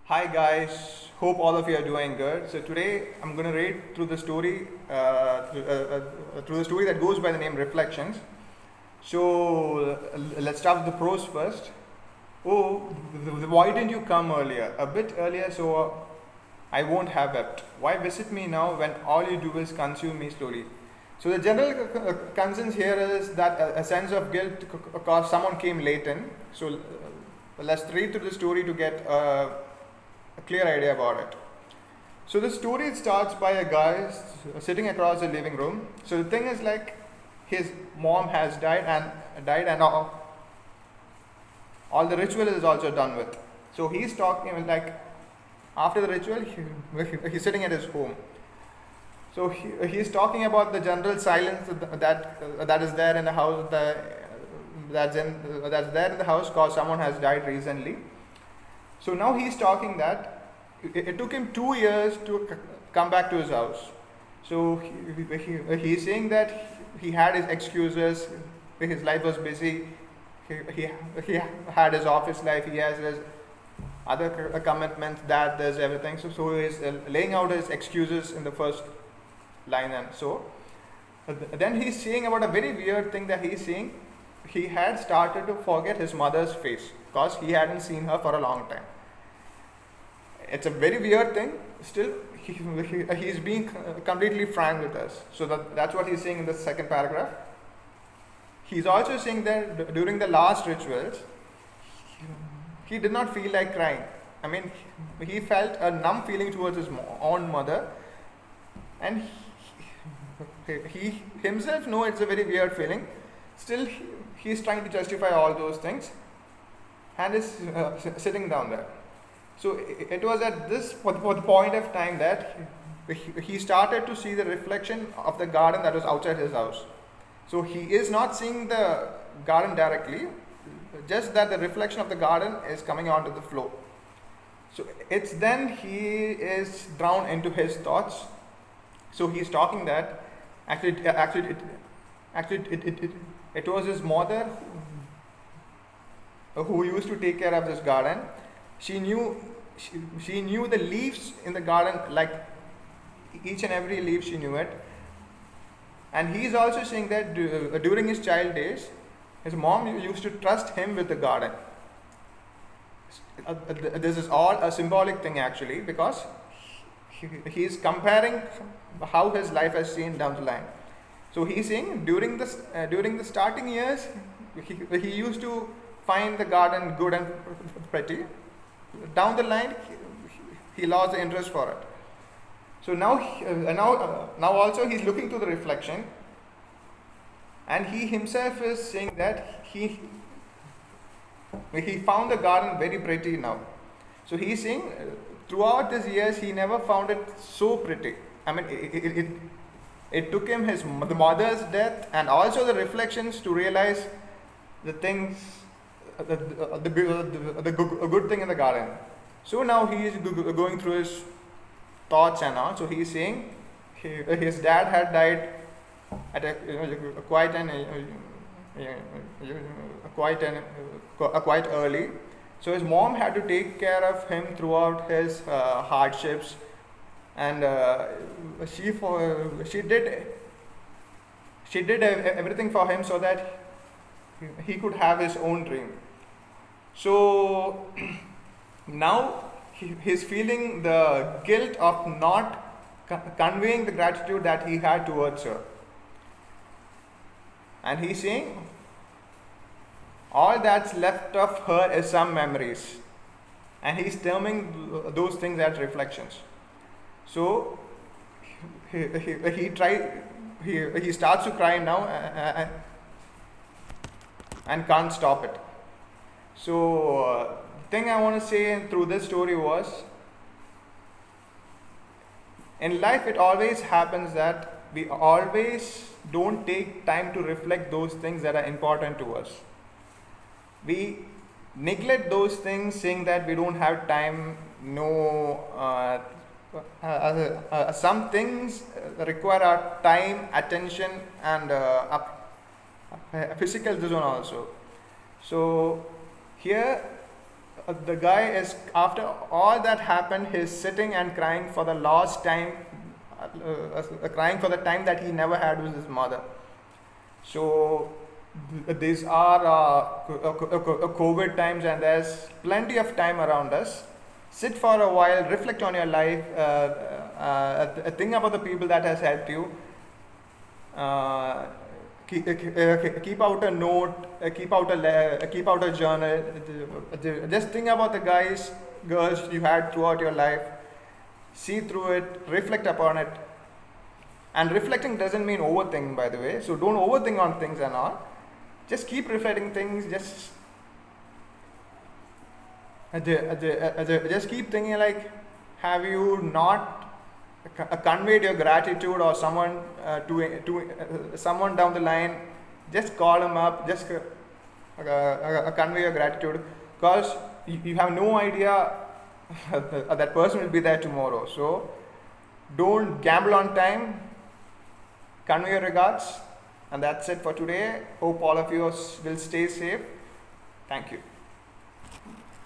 Hi guys, hope all of you are doing good. So today I'm going to read through the story, through the story that goes by the name Reflections. So let's start with the prose first. Oh, why didn't you come earlier? A bit earlier, so I won't have wept. Why visit me now when all you do is consume me slowly? So the general concerns here is that a sense of guilt because someone came late in. So let's read through the story to get a clear idea about it. So the story starts by a guy sitting across the living room. So the thing is like his mom has died and all the ritual is also done with. So he's talking like after the ritual he's sitting at his home. So he's talking about the general silence that is there in the house that's there in the house because someone has died recently. So now he's talking that it took him 2 years to come back to his house. So he's saying that he had his excuses, his life was busy, he had his office life, he has his other commitments, that, there's everything. So he's laying out his excuses in the first line. And so then he's saying about a very weird thing that he's saying he had started to forget his mother's face because he hadn't seen her for a long time. It's a very weird thing. Still, he's being completely frank with us. So that's what he's saying in the second paragraph. He's also saying that during the last rituals, he did not feel like crying. I mean, he felt a numb feeling towards his own mother, and he himself knows it's a very weird feeling. Still, he's trying to justify all those things, and is sitting down there. So it was at this point of time that he started to see the reflection of the garden that was outside his house. So he is not seeing the garden directly, just that the reflection of the garden is coming onto the floor. So it's then he is drowned into his thoughts. So he's talking that it was his mother who used to take care of this garden. She knew the leaves in the garden, like each and every leaf she knew it. And he's also saying that during his child days, his mom used to trust him with the garden. This is all a symbolic thing actually, because he is comparing how his life has changed down the line. So he's saying during the starting years, he used to find the garden good and pretty. Down the line, he lost the interest for it. So now also he's looking to the reflection, and he himself is saying that he found the garden very pretty now. So he's saying throughout these years he never found it so pretty. I mean, it took him the mother's death and also the reflections to realize the things, the good thing in the garden. So now he is going through his thoughts and all. So he is saying his dad had died at quite early. So his mom had to take care of him throughout his hardships, and she did everything for him so that he could have his own dream. So now he's feeling the guilt of not conveying the gratitude that he had towards her. And he's saying all that's left of her is some memories. And he's terming those things as reflections. So he starts to cry now and can't stop it. So the thing I want to say through this story was, in life it always happens that we always don't take time to reflect those things that are important to us. We neglect those things, saying that we don't have time. Some things require our time, attention, and physical zone also. So here the guy is, after all that happened, he's sitting and crying for the last time, crying for the time that he never had with his mother. So these are COVID times, and there's plenty of time around us. Sit for a while, reflect on your life, think about the people that has helped you. Keep out a note, keep out a journal. Just think about the guys, girls you had throughout your life. See through it, reflect upon it. And reflecting doesn't mean overthinking, by the way. So don't overthink on things and all. Just keep reflecting things. Just keep thinking, like, have you not conveyed your gratitude or someone to someone down the line? Just call them up. Just convey your gratitude, because you have no idea that person will be there tomorrow. So don't gamble on time. Convey your regards, and that's it for today. Hope all of you will stay safe. Thank you.